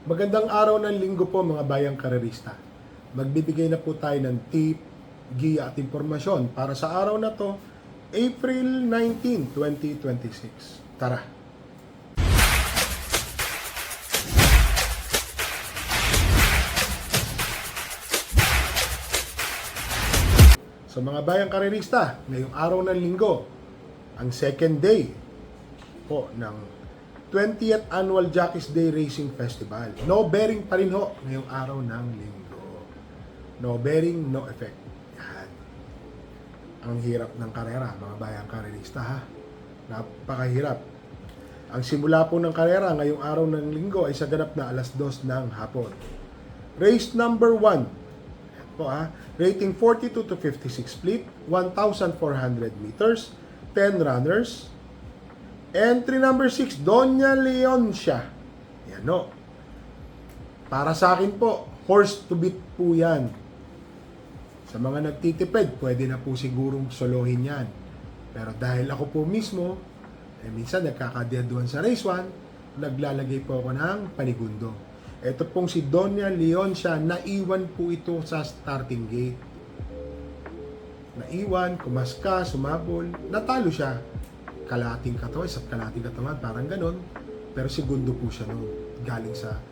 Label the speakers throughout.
Speaker 1: Magandang araw ng linggo po mga bayang karerista. Magbibigay na po tayo ng tip, giya at impormasyon para sa araw na to, April 19, 2026. Tara! So mga bayang karerista, ngayong araw ng linggo, ang second day po ng 20th Annual Jockeys Day Racing Festival. No bearing pa rin ho ngayong araw ng linggo. No bearing, no effect. Yan. Ang hirap ng karera, mga bayang karerista ha. Napakahirap. Ang simula po ng karera ngayong araw ng linggo ay sa ganap na alas 2 ng hapon. Race number 1. Yan po ha. Rating 42 to 56 split, 1,400 meters, 10 runners. Entry number 6, Doña Leoncia. Yan no. Para sa akin po, horse to beat po yan. Sa mga nagtitipid, pwede na po sigurong solohin yan. Pero dahil ako po mismo, minsan nagkakadeaduan sa race 1, naglalagay po ako ng panigundo. Ito pong si Doña Leoncia, naiwan po ito sa starting gate. Naiwan, kumaska, sumabol, natalo siya. Kalating katawan, sa kalating katawan, parang ganon. Pero segundo po siya noon. Galing sa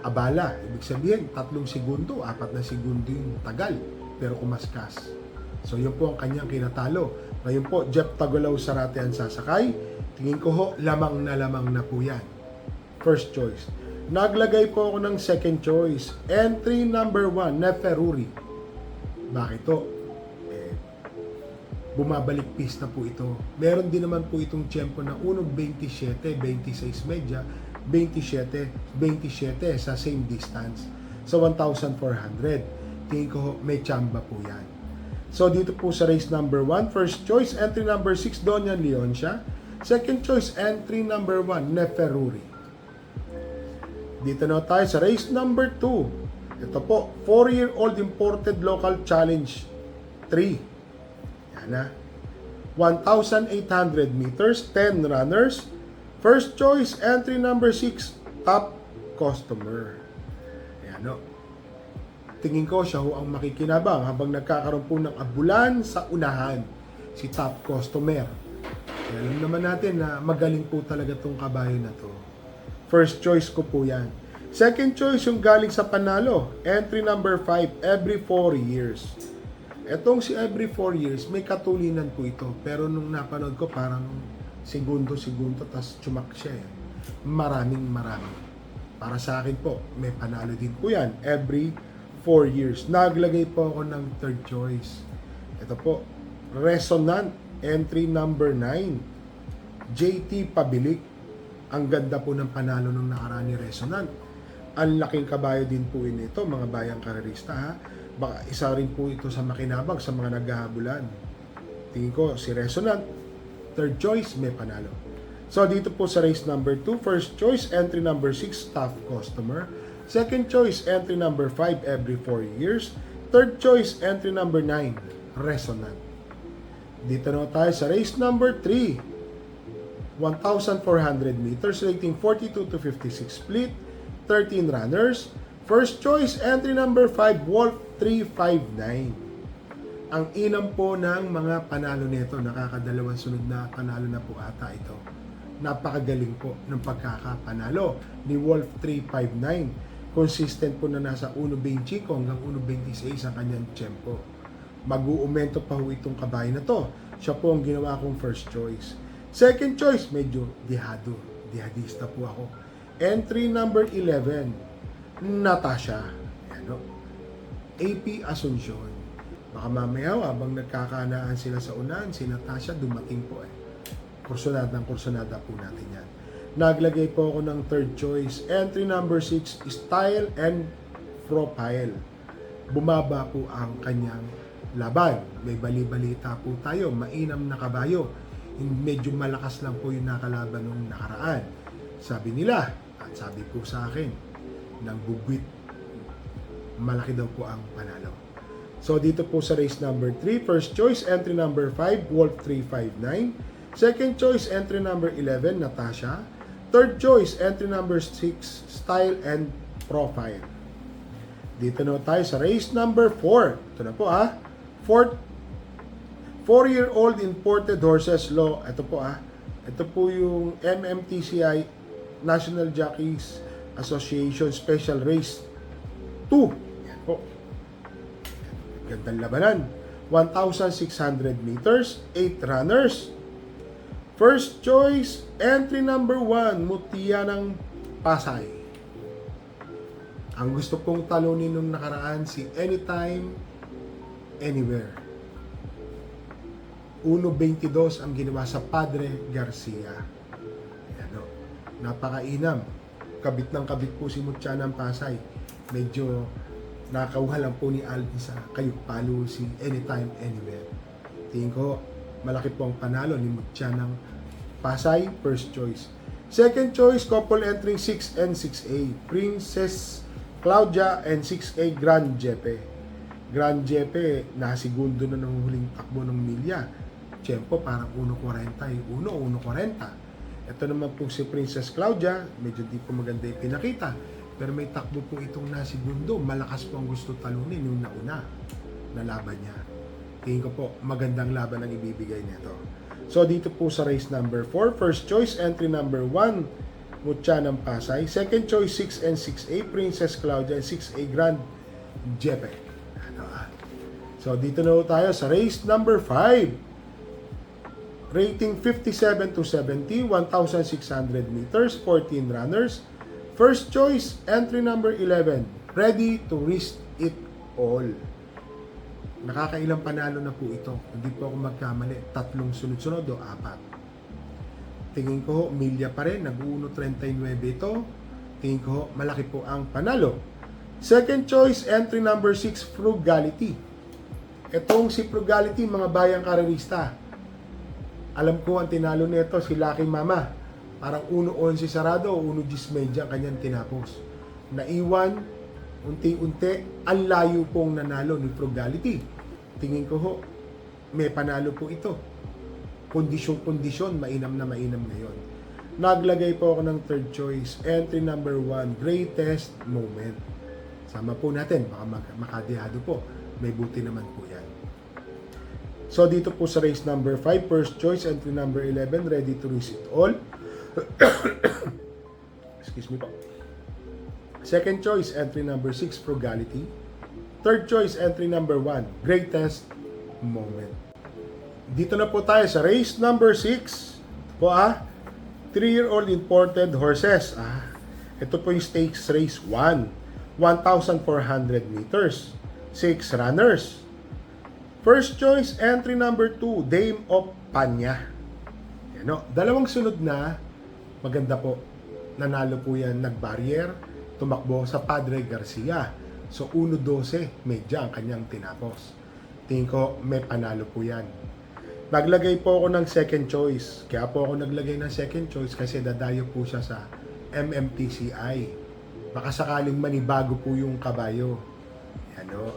Speaker 1: abala. Ibig sabihin, 3 segundo, 4 na segundo yung tagal. Pero kumaskas. So yun po ang kanyang kinatalo. Ngayon po, Jeff Tagolaw Sarate ang sasakay. Tingin ko ho, lamang na po yan. First choice. Naglagay po ako ng second choice. Entry number 1, Neferuri. Bakit to? Bumabalik pista po ito. Meron din naman po itong tiyempo na 1.27, 26 media, 27, 27 sa same distance. Sa 1,400. Tingin ko may tsamba po yan. So dito po sa race number 1, first choice, entry number 6, Doña Leoncia. Second choice, entry number 1, Neferuri. Dito na tayo sa race number 2. Ito po, 4-year-old imported local challenge 3. Na 1,800 meters, 10 runners. First choice, entry number 6, Top Customer. Ayan no. Tingin ko siya ho ang makikinabang habang nagkakaroon po ng abulan sa unahan, si Top Customer. Alam naman natin na magaling po talaga tong kabayo na to. First choice ko po yan. Second choice yung galing sa panalo, entry number 5, every 4 years. Etong si every 4 years, may katulinan po ito. Pero nung napanood ko, parang segundo, tas chumak siya eh. Maraming. Para sa akin po, may panalo din po yan. Every 4 years. Naglagay po ako ng third choice. Ito po, Resonant, entry number 9. JT Pabilik. Ang ganda po ng panalo nung nakaraan ni Resonant. Ang laking kabayo din po ito, mga bayang karerista ha. Baka isa rin po ito sa makinabang sa mga naghahabulan. Tingin ko si Resonant, third choice, may panalo. So dito po sa race number 2, first choice, entry number 6, Top Customer. Second choice, entry number 5, every 4 years. Third choice, entry number 9, Resonant. Dito na tayo sa race number 3. 1,400 meters, rating 42 to 56 split, 13 runners. First choice, entry number 5, Wolf 359. Ang inam po ng mga panalo nito, nakakadalawang sunod na panalo na po ata ito. Napakagaling po ng pagkakapanalo ni Wolf 359. Consistent po na nasa 1.25 hanggang 1.26 ang kanyang tempo. Mag-uumento pa ho itong kabayo na to. Siya po ang ginawa kong first choice. Second choice, medyo dihadista po ako. Entry number 11, Natasha. Ano? AP Asuncion. Baka mamaya habang nagkakanaan sila sa unahan, si Natasha dumating po eh. Kursunada po natin yan. Naglagay po ako ng third choice. Entry number 6, Style and Profile. Bumaba po ang kanyang laban. May bali-balita po tayo. Mainam na kabayo. Medyo malakas lang po yung nakalaban nung nakaraan. Sabi nila, at sabi po sa akin, ng bugwit, malaki daw po ang panalo. So dito po sa race number 3, first choice, entry number 5, Wolf 359. Second choice, entry number 11, Natasha. Third choice, entry number 6, Style and profile. Dito na tayo sa race number 4. Ito na po 4-year-old imported horses law. Ito po Ito po yung MMTCI National Jockeys Association Special Race 2. Yan po. Gandang labanan. 1,600 meters, 8 runners. First choice, entry number 1, Mutya ng Pasay. Ang gusto kong talunin nung nakaraan si Anytime, Anywhere. 1.22 ang ginawa sa Padre Garcia. Ayan, napakainam. Kabit ng kabit po si Mutya ng Pasay. Medyo nakauha lang po ni Alvin sa kayuk palo si Anytime, Anywhere. Tingin ko, malaki po ang panalo ni Mutya ng Pasay, first choice. Second choice, couple entering 6 and 6A. Princess Claudia and 6A Grand Jepe. Grand Jepe, nasigundo na ng huling takbo ng milya. Tiyempo, parang 1.40. 1.40. Ito naman po si Princess Claudia, medyo di po maganda yung pinakita. Pero may takbo po itong nasigundo. Malakas po ang gusto talunin yung nauna na laban niya. Tingin ko po, magandang laban ang ibibigay nito. So, dito po sa race number 4, first choice, entry number 1, Mutya ng Pasay. Second choice, 6 and 6A, Princess Claudia, and 6A Grand Jepe. So, dito na tayo sa race number 5. Rating 57 to 70, 1,600 meters, 14 runners. First choice, entry number 11, ready to risk it all. Nakakailang panalo na po ito. Hindi po ako magkamali. 3 sunod-sunod o 4. Tingin ko, milya pa rin. Nag-1.39 ito. Tingin ko, malaki po ang panalo. Second choice, entry number 6, Frugality. Itong si Frugality, mga bayang karerista. Alam ko, ang tinalo nito si Lucky Mama. Parang 1.11 sarado o 1.10 medya kanyang tinapos. Naiwan, unti-unti, ang layo pong nanalo ni Frugality. Tingin ko ho, may panalo po ito. Kondisyon, mainam na mainam ngayon. Naglagay po ako ng third choice, entry number 1, greatest moment. Sama po natin, baka makadihado po. May buti naman po yan. So dito po sa race number 5, first choice, entry number 11, ready to risk it all. Excuse me po. Second choice, entry number 6, Frugality. Third choice, entry number 1, greatest moment. Dito na po tayo sa race number 6. Po 3-year-old imported horses. Ito po yung stakes race 1. 1,400 meters. 6 runners. First choice, entry number 2, Dame of Panya. Yan, dalawang sunod na, maganda po. Nanalo po yan, nag-barrier, tumakbo sa Padre Garcia. So, 1.12, medya ang kanyang tinapos. Tingin ko, may panalo po yan. Naglagay po ako ng second choice. Kaya po ako naglagay ng second choice kasi dadayo po siya sa MMTCI. Baka sakaling manibago po yung kabayo. Ano?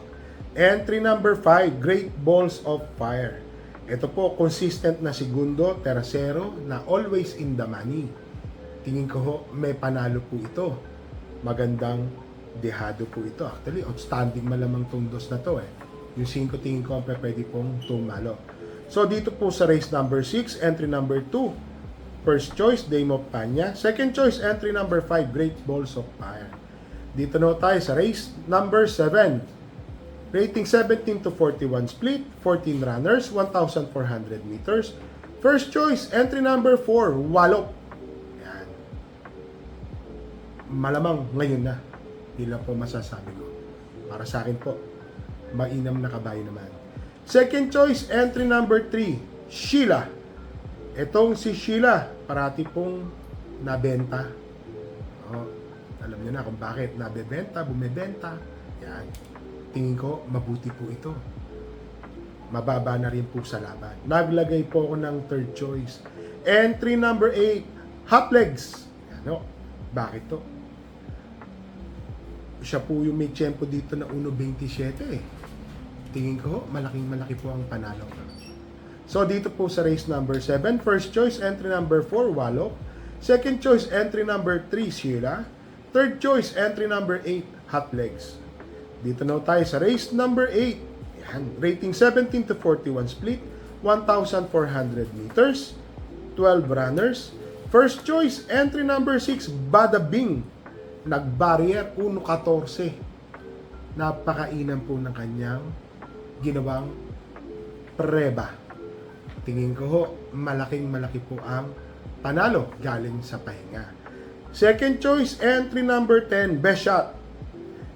Speaker 1: Entry number 5, Great Balls of Fire. Ito po, consistent na segundo, tercero, na always in the money. Tingin ko may panalo po ito. Magandang dehado po ito. Actually, outstanding malamang tong dos na to Yung 5 tingin ko ang pwede pong tumalo. So, dito po sa race number 6, entry number 2, first choice, Dame of Panya. Second choice, entry number 5, Great Balls of Fire. Dito na tayo sa race number 7. Rating 17 to 41 split, 14 runners, 1,400 meters. First choice, entry number 4, Wallop. Yan. Malamang ngayon na. Hindi lang po masasabi ko. Para sa akin po, mainam na kabayo naman. Second choice, entry number 3, Sheila. Itong si Sheila, parati pong nabenta. Alam niyo na kung bakit nabebenta, bumebenta. Yan. Tingin ko, mabuti po ito. Mababa na rin po sa laban. Naglagay po ako ng third choice. Entry number 8, Hot Legs. Ano? Bakit to? Siya po yung may tiyempo dito na 1.27 Tingin ko, malaki po ang panalo. So, dito po sa race number 7, first choice, entry number 4, Wallop. Second choice, entry number 3, Sheila. Third choice, entry number 8, Hot Legs. Dito na tayo sa race number 8. Yan, rating 17 to 41 split, 1,400 meters, 12 runners. First choice, entry number 6, Bada Bing. Nag-barrier 1.14. Napakainam po ng kanyang ginawang preba. Tingin ko ho, malaking-malaki po ang panalo galing sa pahinga. Second choice, entry number 10, Best Shot.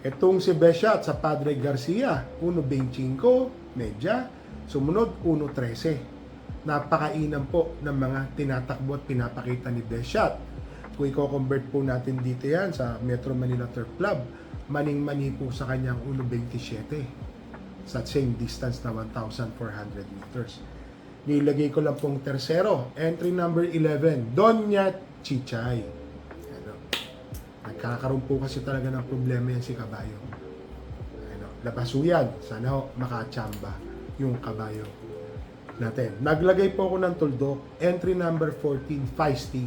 Speaker 1: Itong si Best Shot sa Padre Garcia, 1.25, medya. Sumunod, 1.13. Napakainam po ng mga tinatakbo at pinapakita ni Best Shot. Kung i-convert po natin dito yan sa Metro Manila Turf Club, maning-mani po sa kanyang 1.27 sa same distance na 1,400 meters. Nilagay ko lang pong tersero, entry number 11, Doña Chichay. Ano, nagkakaroon po kasi talaga ng problema yan si Kabayo. Ano, labaso yan, sana ho makachamba yung Kabayo natin. Naglagay po ako ng tuldok, entry number 14, Feisty.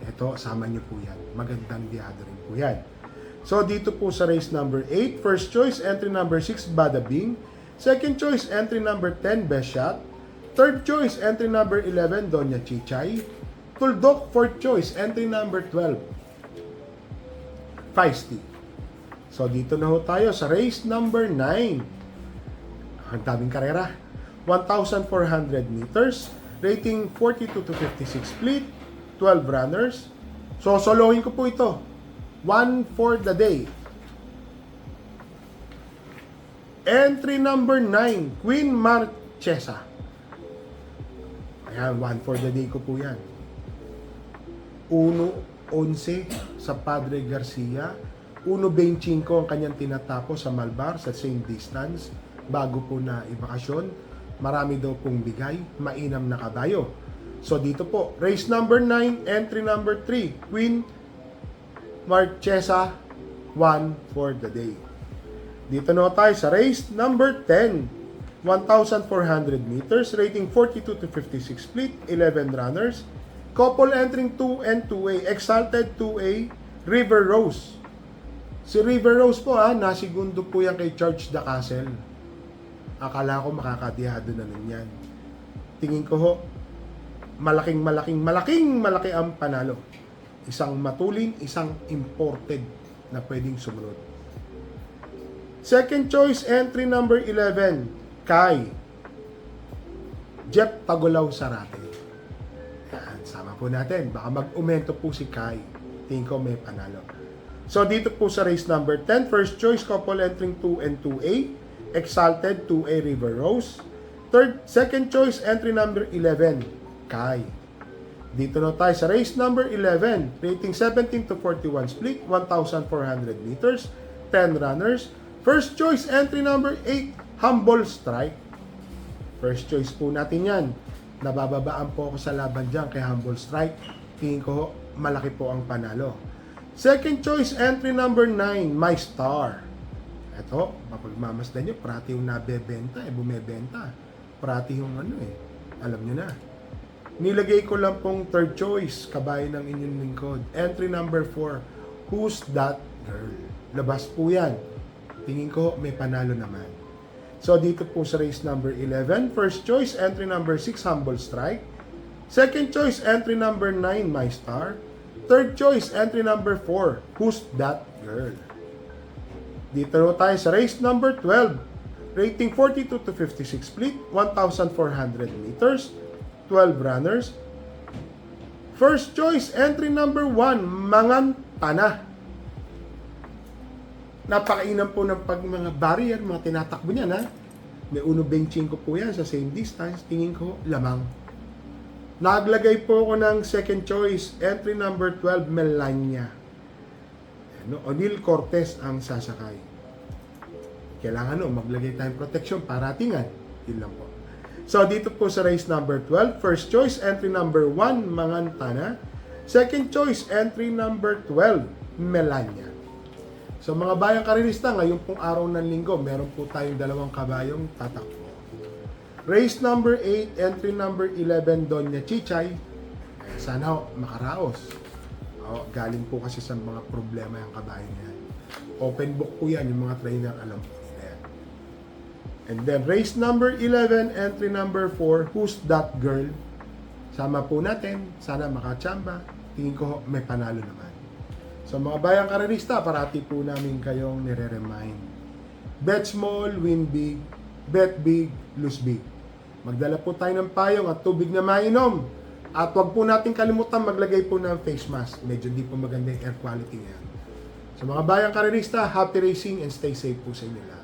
Speaker 1: Ito, sama nyo po yan. Magandang biyado rin po yan. So, dito po sa race number 8, first choice, entry number 6, Bada Bing. Second choice, entry number 10, Best Shot. Third choice, entry number 11, Doña Chichay. Tuldok, fourth choice, entry number 12, Feisty. So, dito na ho tayo sa race number 9. Ang daming karera. 1,400 meters, rating 42 to 56 split, 12 runners. So, solohin ko po ito. One for the day. Entry number 9, Queen Marchesa. Ayan, one for the day ko po yan. 1.11 sa Padre Garcia. 1.25 ang kanyang tinatapos sa Malbar sa same distance. Bago po na ibakasyon. Marami daw pong bigay. Mainam na kabayo. So dito po, race number 9, entry number 3, Queen Marchesa, 1 for the day. Dito na tayo sa race number 10. 1,400 meters, rating 42 to 56 split, 11 runners. Couple entering 2 and 2A, Exalted 2A, River Rose. Si River Rose po nasigundo po yan kay Charge the Castle. Akala ko makakadihado na nun yan. Tingin ko ho, malaki ang panalo. Isang matulin, isang imported na pwedeng sumunod. Second choice, entry number 11, Kai Jeff Tagulaw Sarate. Yan, sama po natin. Baka mag-umento po si Kai. Tingin ko may panalo. So dito po sa race number 10, first choice, couple entering 2 and 2A, Exalted 2A, River Rose. Second choice, entry number 11, Kai. Dito na tayo sa race number 11, rating 17 to 41 split, 1,400 meters, 10 runners. First choice, entry number 8, Humble Strike. First choice po natin yan. Nabababaan po ako sa laban dyan kay Humble Strike. Tingin ko malaki po ang panalo. Second choice, entry number 9, My Star. Ito, mapagmamasdan nyo, parati yung nabebenta, bumebenta. Parati yung alam nyo na. Nilagay ko lang pong third choice, kabayo ng inyong lingkod. Entry number 4, Who's That Girl? Labas po yan. Tingin ko may panalo naman. So dito po sa race number 11, first choice, entry number 6, Humble Strike. Second choice, entry number 9, My Star. Third choice, entry number 4, Who's That Girl? Dito na tayo sa race number 12, rating 42 to 56 split, 1,400 meters, 12 runners. First choice, entry number 1, Mangantana. Napakainam po ng mga barrier, mga tinatakbo niyan May 1.25 po yan sa same distance. Tingin ko, lamang. Naglagay po ako ng second choice, entry number 12, Melania. O'Neil Cortez ang sasakay. Kailangan maglagay tayong protection, paratingan. Yun lang po. So, dito po sa race number 12, first choice, entry number 1, Mangantana. Second choice, entry number 12, Melania. So mga bayang karirista, ngayon pong araw ng linggo, meron po tayong dalawang kabayong tatakbo. Race number 8, entry number 11, Doña Chichay. Sana makaraos. Galing po kasi sa mga problema yung kabayo na yan. Open book po yan, yung mga trainer, alam po nila yan. And then, race number 11, entry number 4, Who's That Girl? Sama po natin, sana makachamba. Tingin ko may panalo naman. So mga bayang karerista, parati po namin kayong nire-remind. Bet small, win big. Bet big, lose big. Magdala po tayo ng payong at tubig na mainom. At wag po natin kalimutan maglagay po ng face mask. Medyo di po maganda yung air quality yan. So mga bayang karerista, happy racing and stay safe po sa inyo lahat.